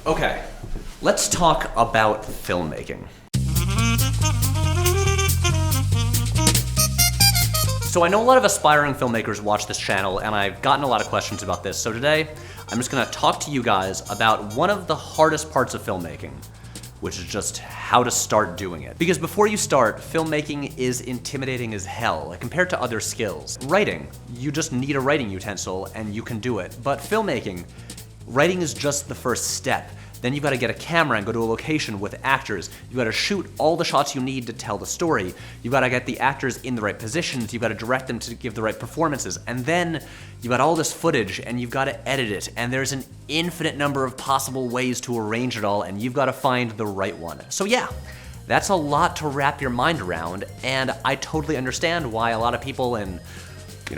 Okay, let's talk about filmmaking. So I know a lot of aspiring filmmakers watch this channel, and I've gotten a lot of questions about this. So today, I'm just gonna talk to you guys about one of the hardest parts of filmmaking, which is just how to start doing it. Because before you start, filmmaking is intimidating as hell, like compared to other skills. Writing, you just need a writing utensil and you can do it. But filmmaking, writing is just the first step. Then you gotta get a camera and go to a location with actors. You gotta shoot all the shots you need to tell the story. You gotta get the actors in the right positions. You gotta direct them to give the right performances. And then you got all this footage and you've gotta edit it. And there's an infinite number of possible ways to arrange it all, and you've gotta find the right one. So yeah, that's a lot to wrap your mind around, and I totally understand why a lot of people in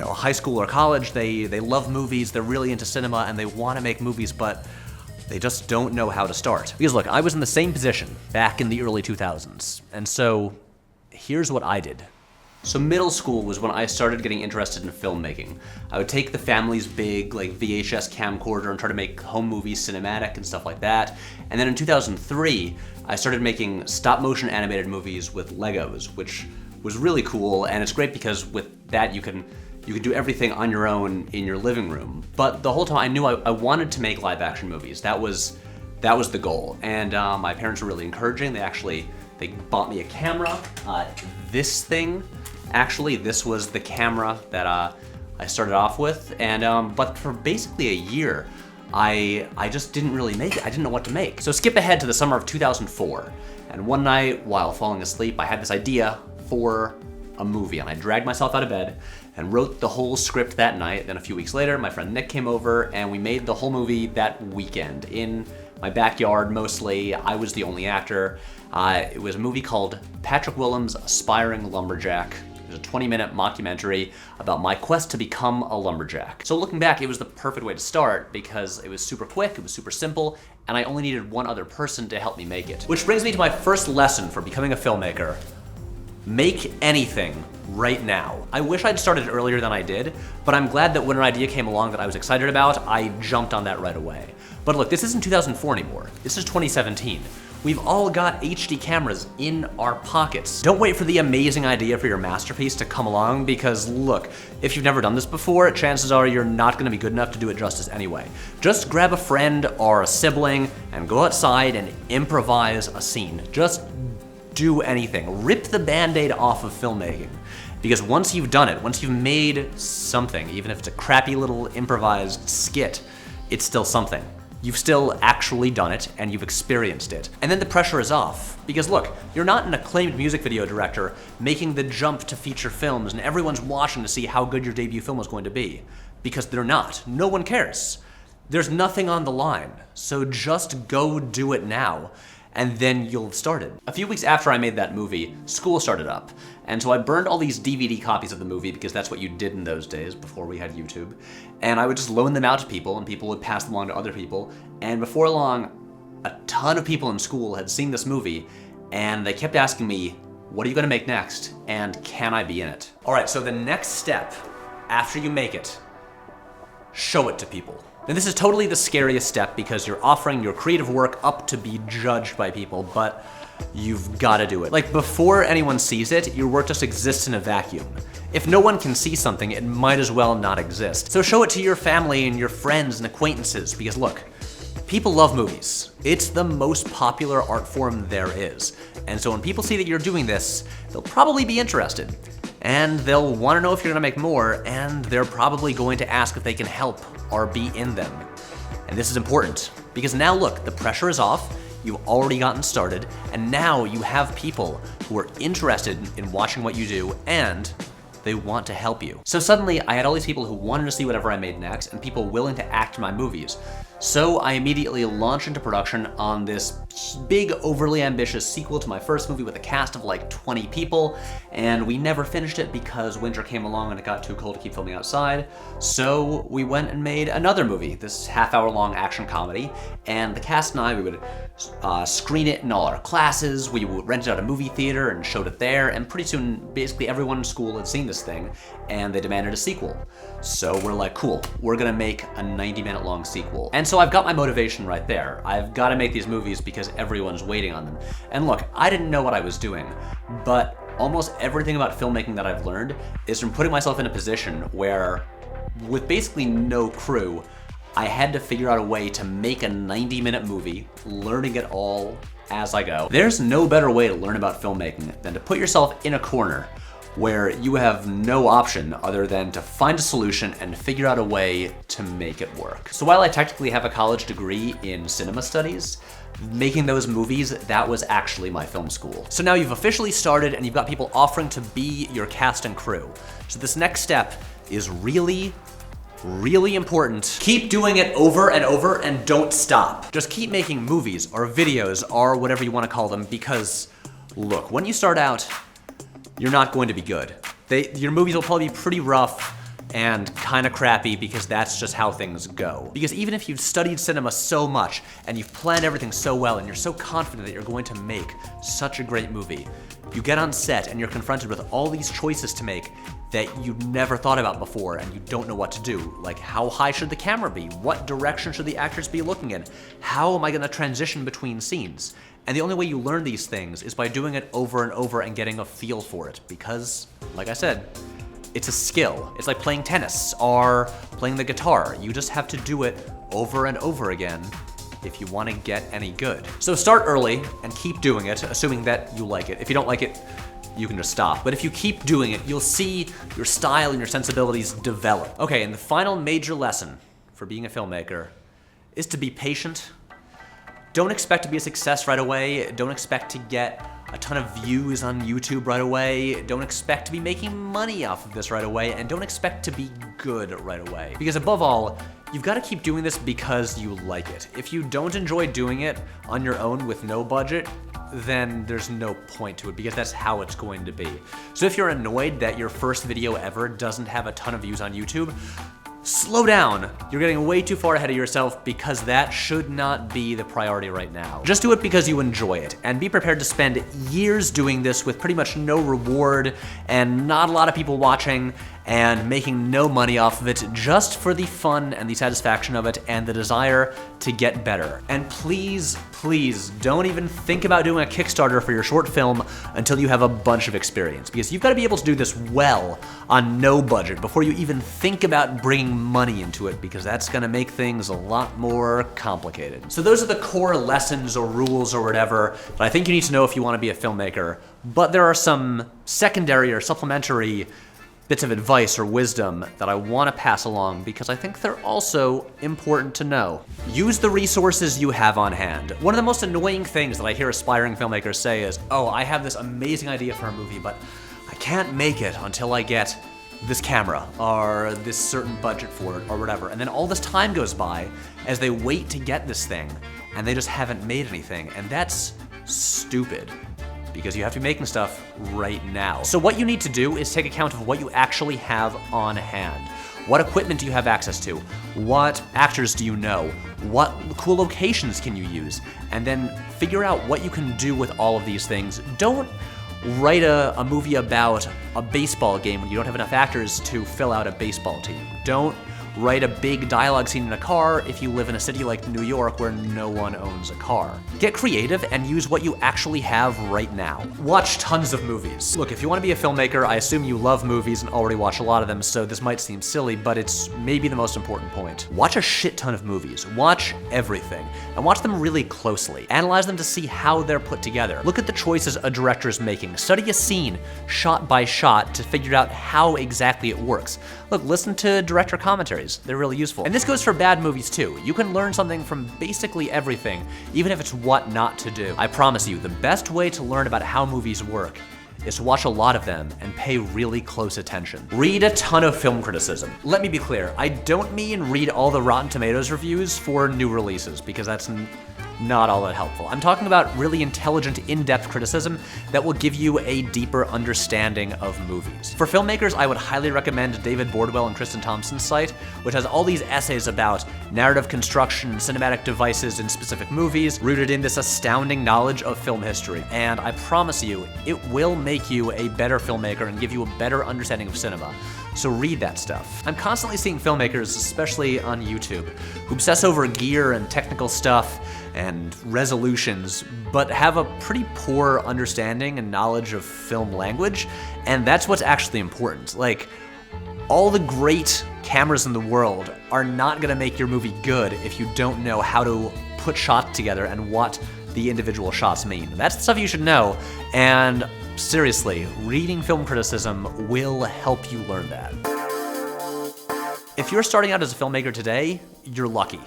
high school or college, they love movies, they're really into cinema, and they wanna make movies, but they just don't know how to start. Because look, I was in the same position back in the early 2000s, and so here's what I did. So middle school was when I started getting interested in filmmaking. I would take the family's big VHS camcorder and try to make home movies cinematic and stuff like that. And then in 2003, I started making stop motion animated movies with Legos, which was really cool, and it's great because with that you can do everything on your own in your living room. But the whole time I knew I wanted to make live action movies. That was the goal. And my parents were really encouraging. They bought me a camera. This was the camera that I started off with. And but for basically a year, I just didn't really make it. I didn't know what to make. So skip ahead to the summer of 2004. And one night while falling asleep, I had this idea for a movie, and I dragged myself out of bed and wrote the whole script that night. Then a few weeks later, my friend Nick came over and we made the whole movie that weekend in my backyard mostly. I was the only actor. It was a movie called Patrick Willems' Aspiring Lumberjack. It was a 20-minute mockumentary about my quest to become a lumberjack. So looking back, it was the perfect way to start because it was super quick, it was super simple, and I only needed one other person to help me make it. Which brings me to my first lesson for becoming a filmmaker. Make anything right now. I wish I'd started earlier than I did, but I'm glad that when an idea came along that I was excited about, I jumped on that right away. But look, this isn't 2004 anymore. This is 2017. We've all got HD cameras in our pockets. Don't wait for the amazing idea for your masterpiece to come along, because look, if you've never done this before, chances are you're not gonna be good enough to do it justice anyway. Just grab a friend or a sibling and go outside and improvise a scene. Just do anything. Rip the Band-Aid off of filmmaking. Because once you've done it, once you've made something, even if it's a crappy little improvised skit, it's still something. You've still actually done it and you've experienced it. And then the pressure is off. Because look, you're not an acclaimed music video director making the jump to feature films and everyone's watching to see how good your debut film was going to be. Because they're not. No one cares. There's nothing on the line. So just go do it now, and then you'll have started. A few weeks after I made that movie, school started up. And so I burned all these DVD copies of the movie because that's what you did in those days before we had YouTube. And I would just loan them out to people and people would pass them on to other people. And before long, a ton of people in school had seen this movie and they kept asking me, what are you gonna make next? And can I be in it? All right, so the next step after you make it, show it to people. Now this is totally the scariest step because you're offering your creative work up to be judged by people, but you've gotta do it. Like before anyone sees it, your work just exists in a vacuum. If no one can see something, it might as well not exist. So show it to your family and your friends and acquaintances because look, people love movies. It's the most popular art form there is. And so when people see that you're doing this, they'll probably be interested. And they'll wanna know if you're gonna make more, and they're probably going to ask if they can help or be in them. And this is important, because now look, the pressure is off, you've already gotten started, and now you have people who are interested in watching what you do, and they want to help you. So suddenly, I had all these people who wanted to see whatever I made next, and people willing to act in my movies. So I immediately launched into production on this big, overly ambitious sequel to my first movie with a cast of like 20 people, and we never finished it because winter came along and it got too cold to keep filming outside. So we went and made another movie, this half-hour-long action comedy, and the cast and I, we would screen it in all our classes, we would rent out a movie theater and showed it there, and pretty soon, basically everyone in school had seen this thing, and they demanded a sequel. So we're like, cool, we're gonna make a 90-minute long sequel. And so I've got my motivation right there. I've gotta make these movies because everyone's waiting on them. And look, I didn't know what I was doing, but almost everything about filmmaking that I've learned is from putting myself in a position where, with basically no crew, I had to figure out a way to make a 90-minute movie, learning it all as I go. There's no better way to learn about filmmaking than to put yourself in a corner where you have no option other than to find a solution and figure out a way to make it work. So while I technically have a college degree in cinema studies, making those movies, that was actually my film school. So now you've officially started and you've got people offering to be your cast and crew. So this next step is really important. Keep doing it over and over and don't stop. Just keep making movies or videos or whatever you want to call them, because look, when you start out, you're not going to be good. Your movies will probably be pretty rough and kind of crappy because that's just how things go. Because even if you've studied cinema so much and you've planned everything so well and you're so confident that you're going to make such a great movie, you get on set and you're confronted with all these choices to make that you've never thought about before and you don't know what to do. Like, how high should the camera be? What direction should the actors be looking in? How am I gonna transition between scenes? And the only way you learn these things is by doing it over and over and getting a feel for it. Because, like I said, it's a skill. It's like playing tennis or playing the guitar. You just have to do it over and over again if you want to get any good. So start early and keep doing it, assuming that you like it. If you don't like it, you can just stop. But if you keep doing it, you'll see your style and your sensibilities develop. Okay, and the final major lesson for being a filmmaker is to be patient. Don't expect to be a success right away. Don't expect to get a ton of views on YouTube right away. Don't expect to be making money off of this right away, and don't expect to be good right away. Because above all, you've got to keep doing this because you like it. If you don't enjoy doing it on your own with no budget, then there's no point to it, because that's how it's going to be. So if you're annoyed that your first video ever doesn't have a ton of views on YouTube, slow down. You're getting way too far ahead of yourself, because that should not be the priority right now. Just do it because you enjoy it, and be prepared to spend years doing this with pretty much no reward and not a lot of people watching and making no money off of it, just for the fun and the satisfaction of it and the desire to get better. And please, please don't even think about doing a Kickstarter for your short film until you have a bunch of experience, because you've got to be able to do this well on no budget before you even think about bringing money into it, because that's gonna make things a lot more complicated. So those are the core lessons or rules or whatever that I think you need to know if you want to be a filmmaker, but there are some secondary or supplementary bits of advice or wisdom that I want to pass along, because I think they're also important to know. Use the resources you have on hand. One of the most annoying things that I hear aspiring filmmakers say is, oh, I have this amazing idea for a movie, but I can't make it until I get this camera or this certain budget for it or whatever. And then all this time goes by as they wait to get this thing and they just haven't made anything. And that's stupid, because you have to be making stuff right now. So what you need to do is take account of what you actually have on hand. What equipment do you have access to? What actors do you know? What cool locations can you use? And then figure out what you can do with all of these things. Don't write a movie about a baseball game when you don't have enough actors to fill out a baseball team. Don't write a big dialogue scene in a car if you live in a city like New York where no one owns a car. Get creative and use what you actually have right now. Watch tons of movies. Look, if you want to be a filmmaker, I assume you love movies and already watch a lot of them, so this might seem silly, but it's maybe the most important point. Watch a shit ton of movies. Watch everything, and watch them really closely. Analyze them to see how they're put together. Look at the choices a director is making. Study a scene shot by shot to figure out how exactly it works. Look, listen to director commentaries. They're really useful. And this goes for bad movies too. You can learn something from basically everything, even if it's what not to do. I promise you, the best way to learn about how movies work is to watch a lot of them and pay really close attention. Read a ton of film criticism. Let me be clear, I don't mean read all the Rotten Tomatoes reviews for new releases, because that's not all that helpful. I'm talking about really intelligent, in-depth criticism that will give you a deeper understanding of movies. For filmmakers, I would highly recommend David Bordwell and Kristen Thompson's site, which has all these essays about narrative construction, cinematic devices in specific movies, rooted in this astounding knowledge of film history. And I promise you, it will make you a better filmmaker and give you a better understanding of cinema. So read that stuff. I'm constantly seeing filmmakers, especially on YouTube, who obsess over gear and technical stuff and resolutions, but have a pretty poor understanding and knowledge of film language, and that's what's actually important. Like, all the great cameras in the world are not gonna make your movie good if you don't know how to put shots together and what the individual shots mean. That's the stuff you should know, and seriously, reading film criticism will help you learn that. If you're starting out as a filmmaker today, you're lucky.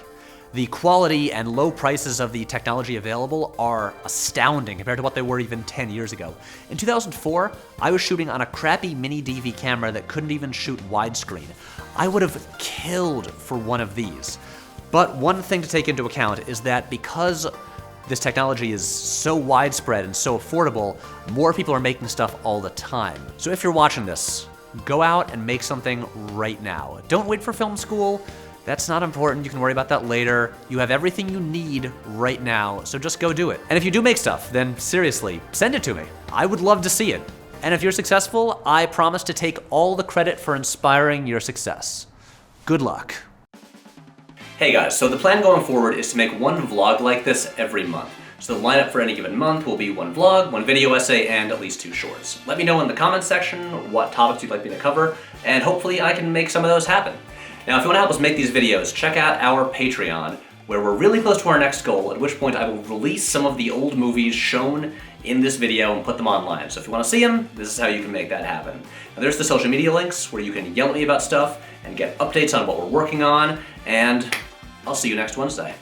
The quality and low prices of the technology available are astounding compared to what they were even 10 years ago. In 2004, I was shooting on a crappy mini DV camera that couldn't even shoot widescreen. I would have killed for one of these. But one thing to take into account is that because this technology is so widespread and so affordable, more people are making stuff all the time. So if you're watching this, go out and make something right now. Don't wait for film school. That's not important, you can worry about that later. You have everything you need right now, so just go do it. And if you do make stuff, then seriously, send it to me. I would love to see it. And if you're successful, I promise to take all the credit for inspiring your success. Good luck. Hey guys, so the plan going forward is to make one vlog like this every month. So the lineup for any given month will be one vlog, one video essay, and at least 2 shorts. Let me know in the comments section what topics you'd like me to cover, and hopefully I can make some of those happen. Now, if you want to help us make these videos, check out our Patreon, where we're really close to our next goal, at which point I will release some of the old movies shown in this video and put them online. So if you want to see them, this is how you can make that happen. Now, there's the social media links where you can yell at me about stuff and get updates on what we're working on, and I'll see you next Wednesday.